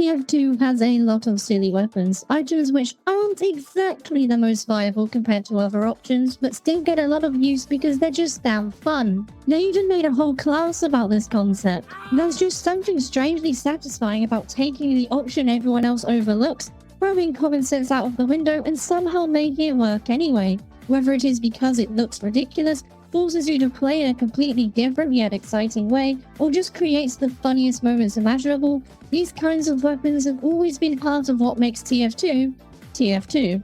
TF2 has a lot of silly weapons, items which aren't exactly the most viable compared to other options, but still get a lot of use because they're just damn fun. They even made a whole class about this concept. There's just something strangely satisfying about taking the option everyone else overlooks, throwing common sense out of the window and somehow making it work anyway. Whether it is because it looks ridiculous, forces you to play in a completely different yet exciting way, or just creates the funniest moments imaginable, these kinds of weapons have always been part of what makes TF2, TF2.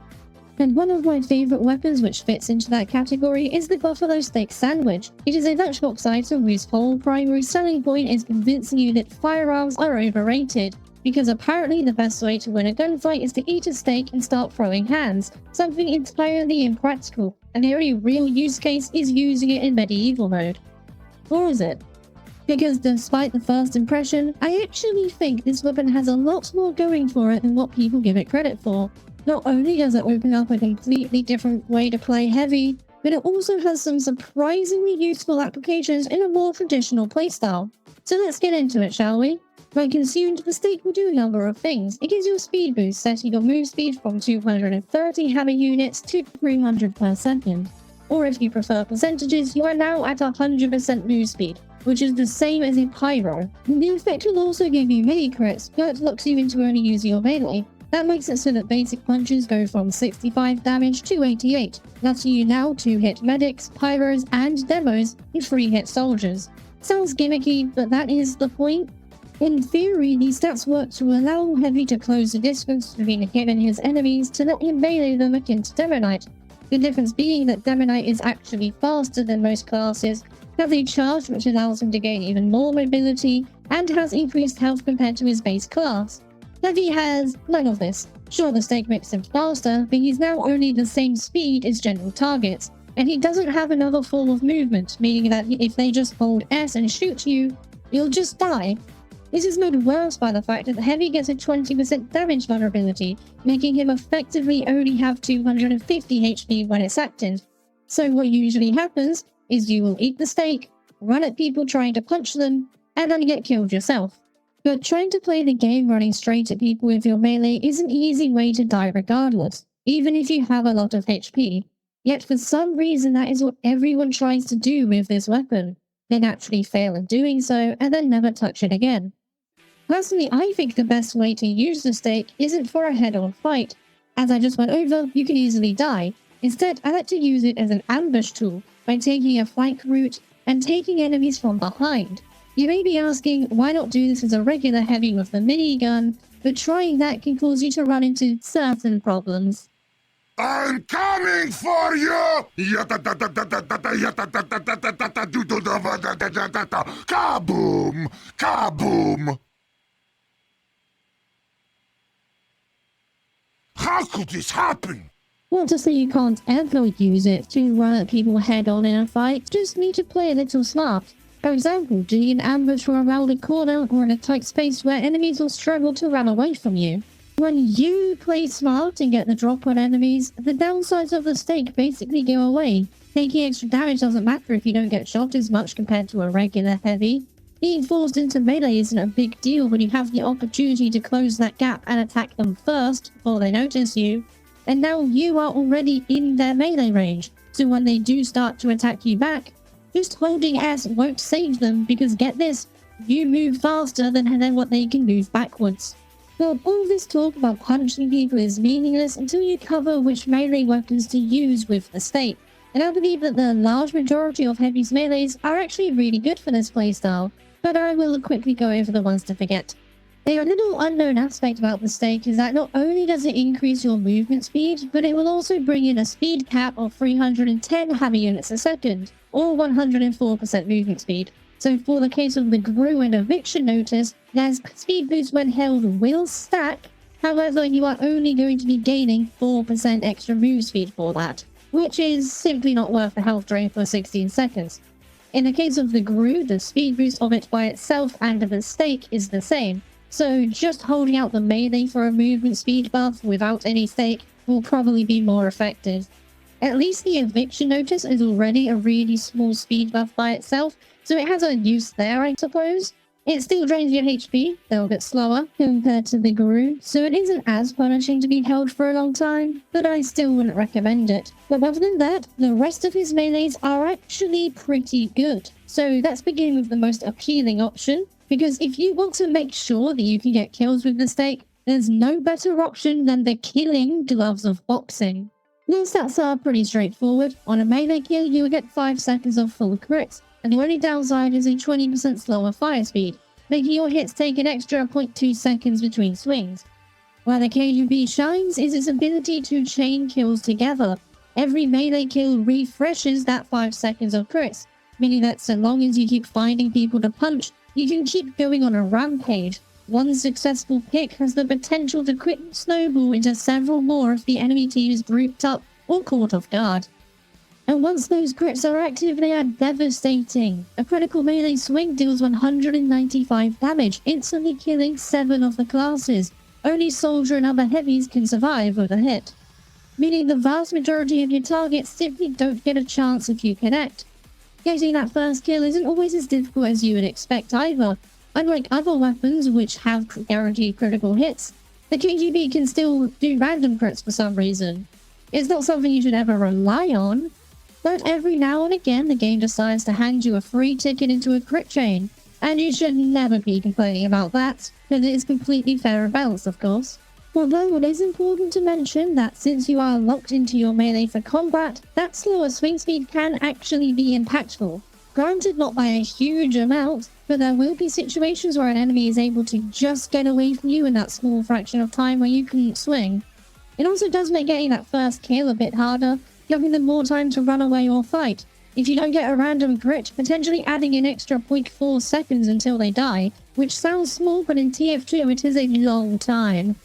And one of my favourite weapons which fits into that category is the buffalo steak sandwich. It is a lunchbox item whose whole primary selling point is convincing you that firearms are overrated, because apparently the best way to win a gunfight is to eat a steak and start throwing hands, something entirely impractical, and the only real use case is using it in medieval mode. Or is it? Because despite the first impression, I actually think this weapon has a lot more going for it than what people give it credit for. Not only does it open up a completely different way to play heavy, but it also has some surprisingly useful applications in a more traditional playstyle. So let's get into it, shall we? When consumed, the steak will do a number of things. It gives you a speed boost, setting your move speed from 230 hammer units to 300 per second. Or if you prefer percentages, you are now at 100% move speed, which is the same as in pyro. The effect will also give you mini crits, but locks you into only using your melee. That makes it so that basic punches go from 65 damage to 88, letting you now 2-hit medics, pyros, and demos with 3-hit soldiers. Sounds gimmicky, but that is the point. In theory, these stats work to allow Heavy to close the distance between him and his enemies to let him melee them akin to Demonite. The difference being that Demonite is actually faster than most classes, has a charge which allows him to gain even more mobility, and has increased health compared to his base class. Heavy has none of this. Sure, the steak makes him faster, but he's now only the same speed as general targets, and he doesn't have another form of movement, meaning that if they just hold S and shoot you, you'll just die. This is made worse by the fact that Heavy gets a 20% damage vulnerability, making him effectively only have 250 HP when it's active. So what usually happens is you will eat the steak, run at people trying to punch them, and then get killed yourself. But trying to play the game running straight at people with your melee is an easy way to die regardless, even if you have a lot of HP. Yet for some reason that is what everyone tries to do with this weapon. They naturally fail in doing so, and then never touch it again. Personally, I think the best way to use the steak isn't for a head-on fight. As I just went over, you can easily die. Instead, I like to use it as an ambush tool by taking a flank route and taking enemies from behind. You may be asking, why not do this as a regular Heavy with the minigun, but trying that can cause you to run into certain problems. I'm coming for you! Kaboom! Kaboom! How could this happen? Not to say you can't ever use it to run at people head-on in a fight, just need to play a little smart. For example, do an ambush from around a corner or in a tight space where enemies will struggle to run away from you. When you play smart and get the drop on enemies, the downsides of the steak basically go away. Taking extra damage doesn't matter if you don't get shot as much compared to a regular Heavy. Being forced into melee isn't a big deal when you have the opportunity to close that gap and attack them first before they notice you. And now you are already in their melee range, so when they do start to attack you back, just holding S won't save them because get this, you move faster than what they can move backwards. But all this talk about punching people is meaningless until you cover which melee weapons to use with the steak. And I believe that the large majority of Heavy's melees are actually really good for this playstyle, but I will quickly go over the ones to forget. A little unknown aspect about the steak is that not only does it increase your movement speed, but it will also bring in a speed cap of 310 hammer units a second, or 104% movement speed. So for the case of the Gru and Eviction Notice, there's speed boost when held will stack, however you are only going to be gaining 4% extra move speed for that, which is simply not worth the health drain for 16 seconds. In the case of the Gru, the speed boost of it by itself and the steak is the same, so just holding out the melee for a movement speed buff without any steak will probably be more effective. At least the Eviction Notice is already a really small speed buff by itself, so it has a use there, I suppose. It still drains your HP, though a bit slower compared to the guru, so it isn't as punishing to be held for a long time, but I still wouldn't recommend it. But other than that, the rest of his melees are actually pretty good. So let's begin with the most appealing option, because if you want to make sure that you can get kills with the stake, there's no better option than the killing gloves of boxing. The stats are pretty straightforward. On a melee kill, you will get 5 seconds of full crits, and the only downside is a 20% slower fire speed, making your hits take an extra 0.2 seconds between swings. Where the KUB shines is its ability to chain kills together. Every melee kill refreshes that 5 seconds of crits, meaning that so long as you keep finding people to punch, you can keep going on a rampage. One successful pick has the potential to quickly snowball into several more if the enemy team is grouped up or caught off guard. And once those crits are active, they are devastating. A critical melee swing deals 195 damage, instantly killing 7 of the classes. Only soldier and other heavies can survive with a hit, meaning the vast majority of your targets simply don't get a chance if you connect. Getting that first kill isn't always as difficult as you would expect either. Unlike other weapons which have guaranteed critical hits, the KGB can still do random crits for some reason. It's not something you should ever rely on, but every now and again the game decides to hand you a free ticket into a crit chain, and you should never be complaining about that, because it is completely fair and balanced, of course. Although it is important to mention that since you are locked into your melee for combat, that slower swing speed can actually be impactful. Granted, not by a huge amount, but there will be situations where an enemy is able to just get away from you in that small fraction of time where you can swing. It also does make getting that first kill a bit harder, giving them more time to run away or fight. If you don't get a random crit, potentially adding an extra 0.4 seconds until they die, which sounds small, but in TF2 it is a long time.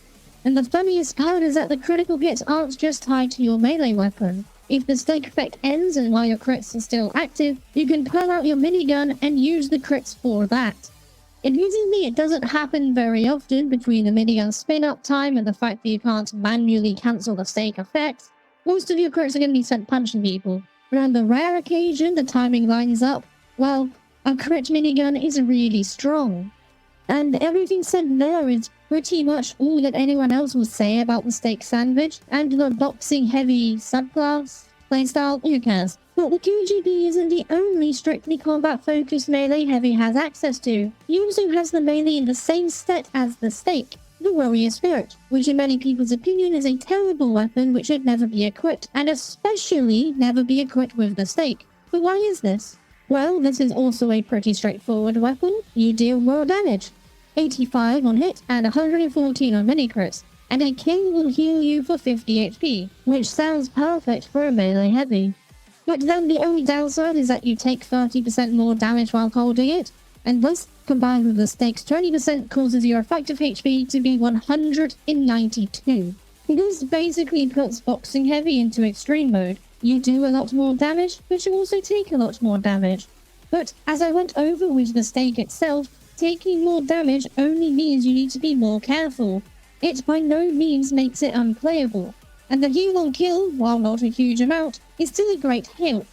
And the funniest part is that the critical hits aren't just tied to your melee weapon. If the stake effect ends and while your crits are still active, you can pull out your minigun and use the crits for that. Amusingly, it doesn't happen very often between the minigun spin-up time and the fact that you can't manually cancel the stake effects. Most of your crits are going to be sent punching people, but on the rare occasion the timing lines up, well, a crit minigun is really strong. And everything said there is pretty much all that anyone else will say about the stake sandwich and the boxing heavy subclass, playstyle, who cares. But the KGB isn't the only strictly combat focused melee heavy has access to. He also has the melee in the same set as the stake, the warrior spirit, which in many people's opinion is a terrible weapon which should never be equipped, and especially never be equipped with the stake. But why is this? Well, this is also a pretty straightforward weapon. You deal more damage. 85 on hit and 114 on mini crits, and a king will heal you for 50 HP, which sounds perfect for a melee heavy. But then the only downside is that you take 30% more damage while holding it, and this, combined with the stake's 20%, causes your effective HP to be 192. This basically puts boxing heavy into extreme mode. You do a lot more damage, but you also take a lot more damage. But as I went over with the stake itself, taking more damage only means you need to be more careful. It by no means makes it unplayable, and the heal on kill, while not a huge amount, is still a great help.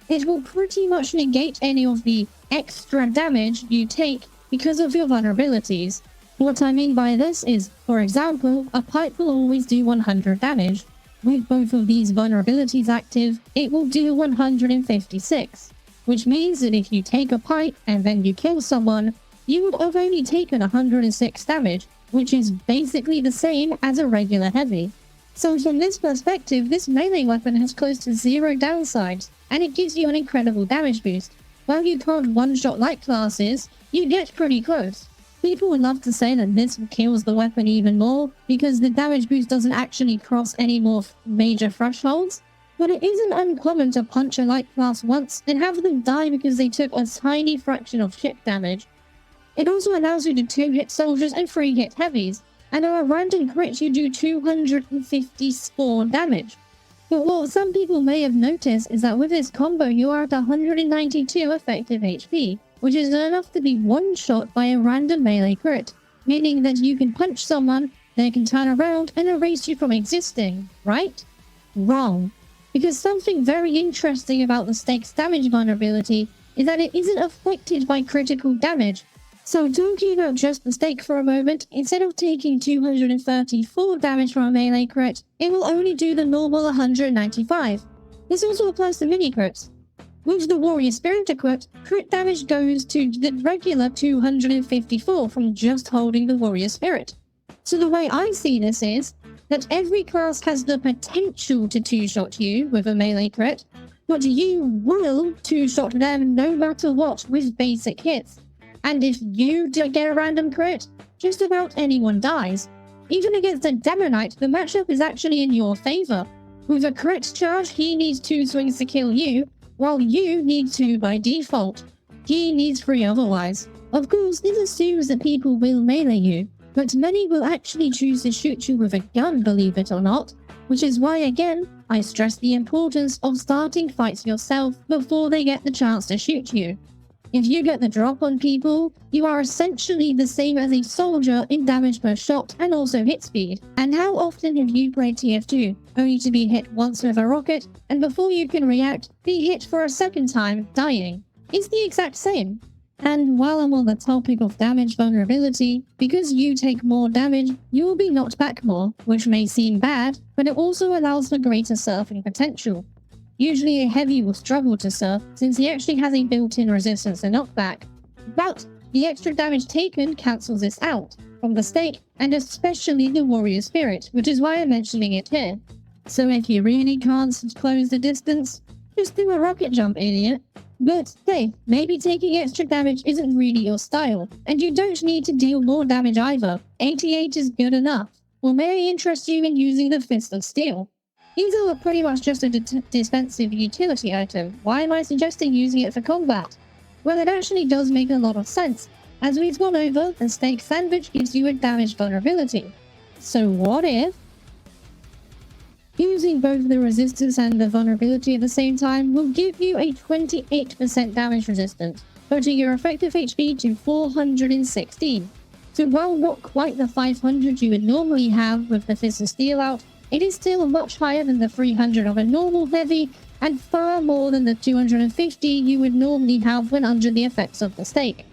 It will pretty much negate any of the extra damage you take because of your vulnerabilities. What I mean by this is, for example, a pipe will always do 100 damage. With both of these vulnerabilities active, it will do 156, which means that if you take a pipe and then you kill someone, you would have only taken 106 damage, which is basically the same as a regular heavy. So from this perspective, this melee weapon has close to zero downsides, and it gives you an incredible damage boost. While you can't one-shot light classes, you get pretty close. People would love to say that this kills the weapon even more, because the damage boost doesn't actually cross any more major thresholds, but it isn't uncommon to punch a light class once and have them die because they took a tiny fraction of chip damage. It also allows you to 2-hit soldiers and 3-hit heavies, and on a random crit you do 254 damage. But what some people may have noticed is that with this combo you are at 192 effective HP, which is enough to be one-shot by a random melee crit, meaning that you can punch someone, they can turn around and erase you from existing, right? Wrong. Because something very interesting about the stake's damage vulnerability is that it isn't affected by critical damage. So talking about just the stake for a moment, instead of taking 234 damage from a melee crit, it will only do the normal 195. This also applies to mini crits. With the Warrior Spirit equipped, crit damage goes to the regular 254 from just holding the Warrior Spirit. So the way I see this is that every class has the potential to two-shot you with a melee crit, but you will two-shot them no matter what with basic hits. And if you get a random crit, just about anyone dies. Even against a Demo Knight, the matchup is actually in your favor. With a crit charge, he needs 2 swings to kill you, while you need 2 by default. He needs 3 otherwise. Of course, this assumes that people will melee you, but many will actually choose to shoot you with a gun, believe it or not, which is why, again, I stress the importance of starting fights yourself before they get the chance to shoot you. If you get the drop on people, you are essentially the same as a soldier in damage per shot and also hit speed. And how often have you played TF2, only to be hit once with a rocket, and before you can react, be hit for a second time, dying? It's the exact same. And while I'm on the topic of damage vulnerability, because you take more damage, you will be knocked back more, which may seem bad, but it also allows for greater surfing potential. Usually a heavy will struggle to surf, since he actually has a built-in resistance to knockback. But the extra damage taken cancels this out, from the stake, and especially the Warrior Spirit, which is why I'm mentioning it here. So if you really can't close the distance, just do a rocket jump, idiot. But hey, maybe taking extra damage isn't really your style, and you don't need to deal more damage either. 88 is good enough. Or may I interest you in using the Fist of Steel? These are pretty much just a defensive utility item. Why am I suggesting using it for combat? Well, it actually does make a lot of sense. As we've gone over, the stake sandwich gives you a damage vulnerability. So what if using both the resistance and the vulnerability at the same time will give you a 28% damage resistance, putting your effective HP to 416. So while not quite the 500 you would normally have with the Fist of Steel out, it is still much higher than the 300 of a normal heavy, and far more than the 250 you would normally have when under the effects of the stake.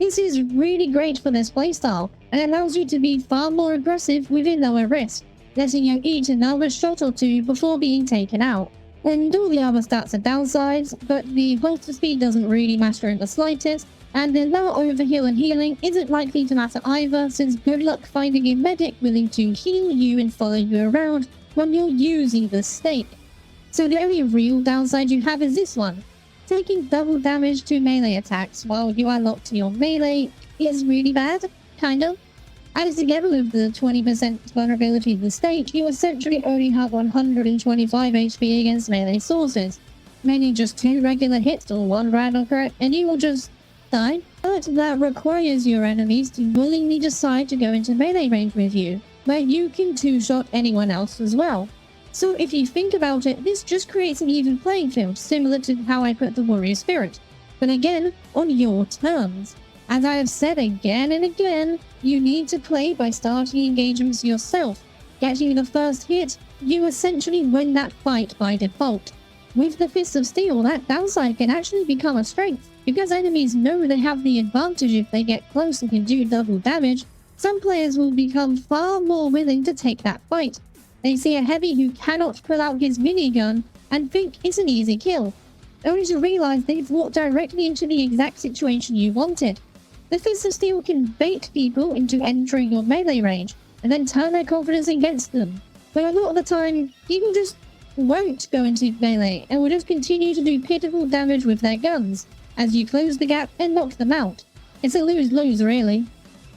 This is really great for this playstyle, and allows you to be far more aggressive with a lower risk, letting you eat another shot or 2 before being taken out. And all the other stats are downsides, but the holster speed doesn't really matter in the slightest, and the lower overheal and healing isn't likely to matter either, since good luck finding a medic willing to heal you and follow you around when you're using the stake. So the only real downside you have is this one. Taking double damage to melee attacks while you are locked to your melee is really bad, kind of. Added together with the 20% vulnerability of the stake, you essentially only have 125 HP against melee sources, meaning just 2 regular hits or 1 random crit, and you will just die. But that requires your enemies to willingly decide to go into melee range with you, where you can two-shot anyone else as well. So if you think about it, this just creates an even playing field, similar to how I put the Warrior Spirit, but again, on your terms. As I have said again and again, you need to play by starting engagements yourself. Getting the first hit, you essentially win that fight by default. With the Fist of Steel, that downside can actually become a strength. Because enemies know they have the advantage if they get close and can do double damage, some players will become far more willing to take that fight. They see a heavy who cannot pull out his minigun and think it's an easy kill, only to realize they've walked directly into the exact situation you wanted. The Fist of Steel can bait people into entering your melee range, and then turn their confidence against them. But a lot of the time, people just won't go into melee, and will just continue to do pitiful damage with their guns, as you close the gap and knock them out. It's a lose-lose, really.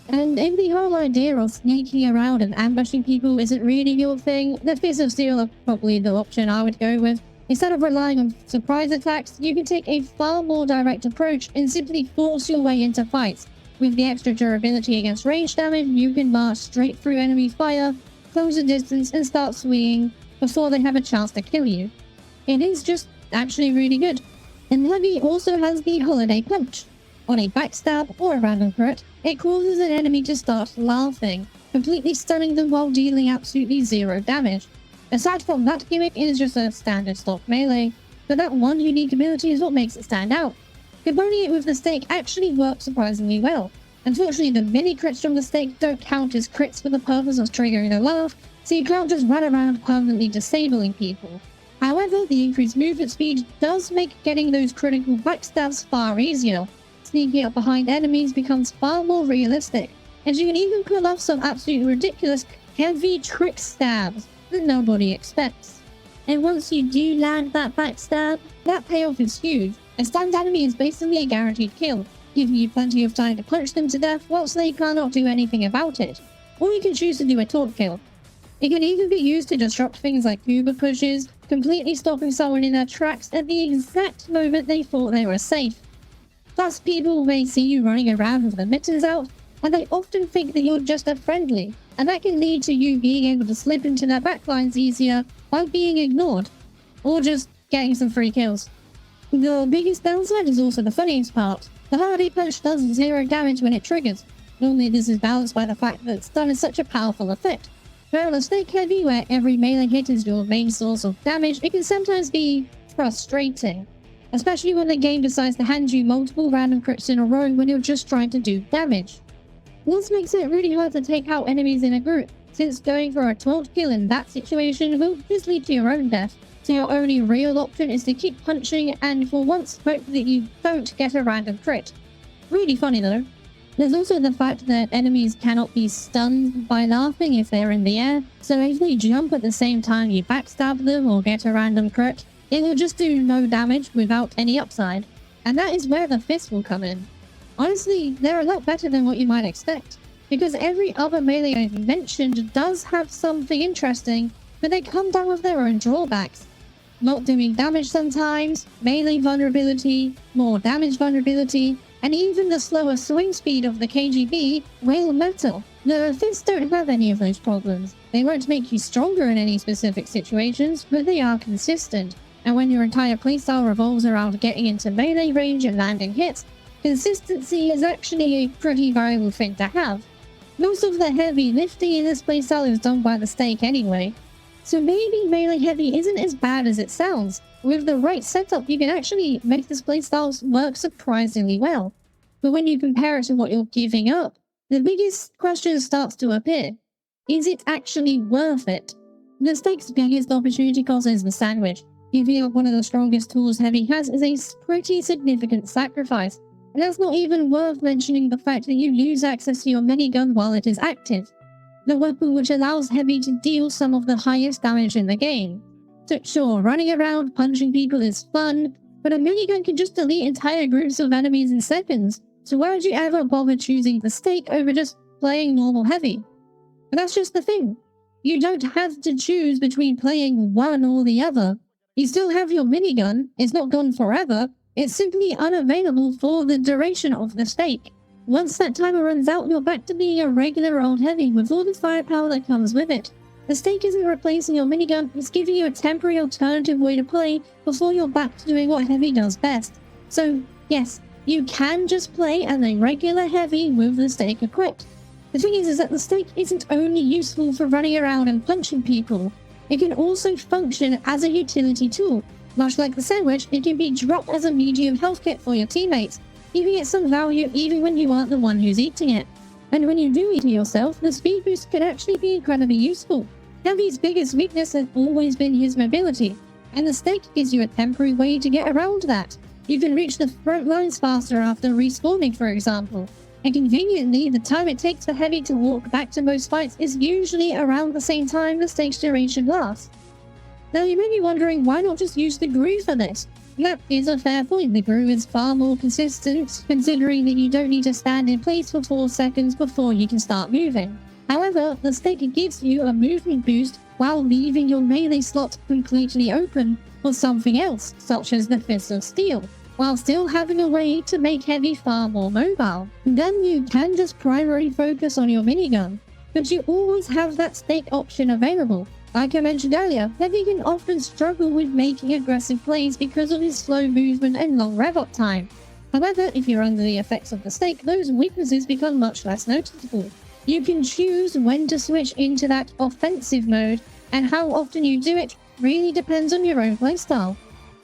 And if the whole idea of sneaking around and ambushing people isn't really your thing, the Fist of Steel are probably the option I would go with. Instead of relying on surprise attacks, you can take a far more direct approach and simply force your way into fights. With the extra durability against range damage, you can march straight through enemy fire, close the distance, and start swinging before they have a chance to kill you. It is just actually really good. And Heavy also has the Holiday Punch. On a backstab or a random crit, it causes an enemy to start laughing, completely stunning them while dealing absolutely 0 damage. Aside from that gimmick, it is just a standard stock melee, but that one unique ability is what makes it stand out. Combining it with the stake actually works surprisingly well, Unfortunately, the mini crits from the stake don't count as crits for the purpose of triggering a laugh, so you can't just run around permanently disabling people. However, the increased movement speed does make getting those critical backstabs far easier. Sneaking up behind enemies becomes far more realistic, and you can even pull off some absolutely ridiculous heavy trick stabs that nobody expects. And once you do land that backstab, that payoff is huge. A stunned enemy is basically a guaranteed kill, giving you plenty of time to punch them to death whilst they cannot do anything about it. Or you can choose to do a taunt kill. It can even be used to disrupt things like uber pushes, completely stopping someone in their tracks at the exact moment they thought they were safe. Plus, people may see you running around with the mittens out, and they often think that you're just a friendly, and that can lead to you being able to slip into their backlines easier by being ignored, or just getting some free kills. The biggest downside is also the funniest part. The hardy punch does 0 damage when it triggers. Normally this is balanced by the fact that stun is such a powerful effect. But on a stake heavy where every melee hit is your main source of damage, it can sometimes be frustrating. Especially when the game decides to hand you multiple random crits in a row when you're just trying to do damage. This makes it really hard to take out enemies in a group, since going for a taunt kill in that situation will just lead to your own death. So your only real option is to keep punching and for once hope that you don't get a random crit. Really funny though. There's also the fact that enemies cannot be stunned by laughing if they're in the air, so if they jump at the same time you backstab them or get a random crit, it will just do no damage without any upside. And that is where the fists will come in. Honestly, they're a lot better than what you might expect, because every other melee I've mentioned does have something interesting, but they come down with their own drawbacks. Not doing damage sometimes, melee vulnerability, more damage vulnerability, and even the slower swing speed of the KGB will matter. The fists don't have any of those problems. They won't make you stronger in any specific situations, but they are consistent. And when your entire playstyle revolves around getting into melee range and landing hits, consistency is actually a pretty valuable thing to have. Most of the heavy lifting in this playstyle is done by the stake anyway, so maybe melee heavy isn't as bad as it sounds. With the right setup, you can actually make this playstyle work surprisingly well. But when you compare it to what you're giving up, the biggest question starts to appear. Is it actually worth it? The stake's biggest opportunity cost is the sandwich. Giving up one of the strongest tools Heavy has is a pretty significant sacrifice. And that's not even worth mentioning the fact that you lose access to your minigun while it is active. The weapon which allows Heavy to deal some of the highest damage in the game. So sure, running around punching people is fun, but a minigun can just delete entire groups of enemies in seconds. So why would you ever bother choosing the stake over just playing normal Heavy? But that's just the thing. You don't have to choose between playing one or the other. You still have your minigun, it's not gone forever, it's simply unavailable for the duration of the stake. Once that timer runs out, you're back to being a regular old Heavy with all the firepower that comes with it. The stake isn't replacing your minigun, it's giving you a temporary alternative way to play before you're back to doing what Heavy does best. So yes, you can just play as a regular Heavy with the stake equipped. The thing is that the stake isn't only useful for running around and punching people, it can also function as a utility tool. Much like the sandwich, it can be dropped as a medium health kit for your teammates, giving it some value even when you aren't the one who's eating it. And when you do eat it yourself, the speed boost can actually be incredibly useful. Heavy's biggest weakness has always been his mobility, and the stake gives you a temporary way to get around that. You can reach the front lines faster after respawning, for example. And conveniently, the time it takes for Heavy to walk back to most fights is usually around the same time the stake's duration lasts. Now you may be wondering, why not just use the Groove for this? That is a fair point. The Groove is far more consistent, considering that you don't need to stand in place for 4 seconds before you can start moving. However, the stake gives you a movement boost while leaving your melee slot completely open for something else, such as the Fist of Steel, while still having a way to make Heavy far more mobile. Then you can just primarily focus on your minigun, but you always have that stake option available. Like I mentioned earlier, Heavy can often struggle with making aggressive plays because of his slow movement and long rev-up time. However, if you're under the effects of the stake, those weaknesses become much less noticeable. You can choose when to switch into that offensive mode, and how often you do it really depends on your own playstyle.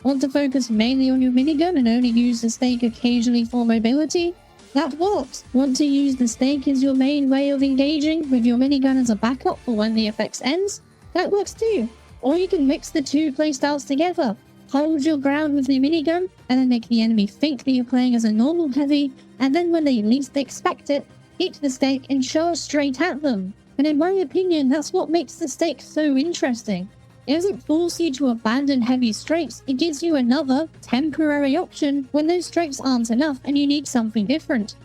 Want to focus mainly on your minigun and only use the stake occasionally for mobility? That works. Want to use the stake as your main way of engaging with your minigun as a backup for when the effects ends? That works too. Or you can mix the two playstyles together. Hold your ground with the minigun, and then make the enemy think that you're playing as a normal heavy, and then when they least expect it, hit the stake and charge straight at them. And in my opinion, that's what makes the stake so interesting. It doesn't force you to abandon heavy strikes, it gives you another, temporary option when those strikes aren't enough and you need something different.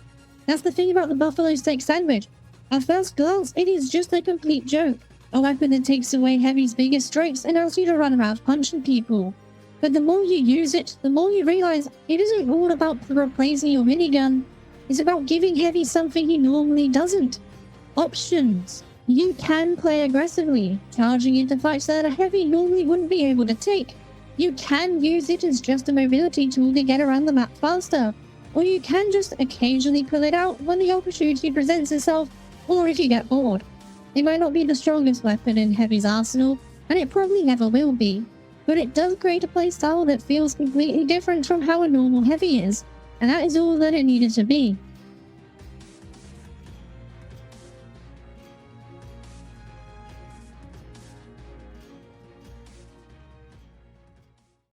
That's the thing about the buffalo steak sandwich. At first glance, it is just a complete joke. A weapon that takes away heavy's biggest strikes and allows you to run around punching people. But the more you use it, the more you realize it isn't all about replacing your minigun. It's about giving heavy something he normally doesn't. Options. You can play aggressively, charging into fights that a heavy normally wouldn't be able to take. You can use it as just a mobility tool to get around the map faster. Or you can just occasionally pull it out when the opportunity presents itself, or if you get bored. It might not be the strongest weapon in Heavy's arsenal, and it probably never will be, but it does create a playstyle that feels completely different from how a normal Heavy is, and that is all that it needed to be.